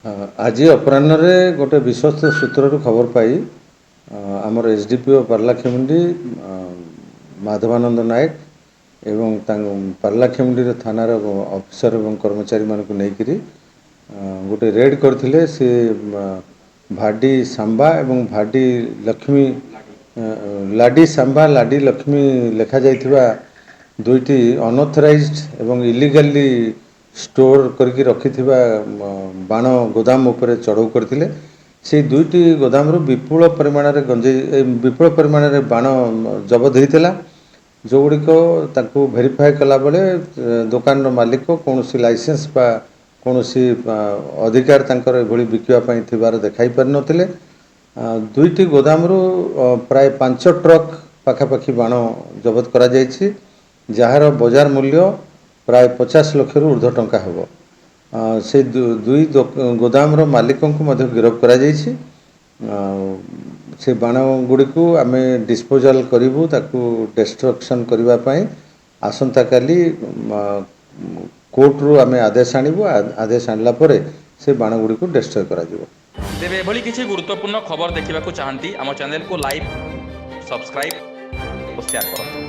आज अपराह्न गोटे विश्वस्त सूत्र खबर पाई आमर एसडीपीओ पारलाखेमुंडी माधवानंद नायक एवं पारलाखेमुंडी थानार अफिसर एवं कर्मचारी मानक लेकिरी गोटे रेड करथिले से भाडी सांबा एवं भाडी लक्ष्मी लाडी सांबा लाडी लक्ष्मी लेखा जाइथिबा दुईटी अनऑथराइज्ड एवं इलीगली स्टोर करके रखिथिबा बाण गोदाम उपरे चढ़ाऊ करथिले से दुईटी गोदाम विपुल परिमाण रे गंजेई विपुल परिमाण रे बाण जबत होइतिला जो गुड़िक ताकू भेरीफाए कला बेले दुकान मालिक कौन लाइसेंस बा कौन अधिकार तांकर एभली बिकिबा पई थिबार देखाई पारि नथिले दुईटी गोदाम प्राय 5 ट्रक पाखापाखि बाण जबत करा जायछि जार बजार मूल्य प्राय 50 लाख रु ऊर्ध्व टंका हेबो से दुई गोदाम मालिक को गिरफ करा जायछि से बाण गुड़ी को आम डिस्पोजाल करूँ ताकू डिस्ट्रक्शन करने आसंता काली कोर्ट रू आम आदेश आणबू आदेश आणला परे से बाण गुड़ी को डिस्ट्रय करा जिवो। तेरे एभली किसी गुरुत्वपूर्ण खबर देखा चाहती आम चैनल को लाइक सब्सक्राइब और शेयर करूँ।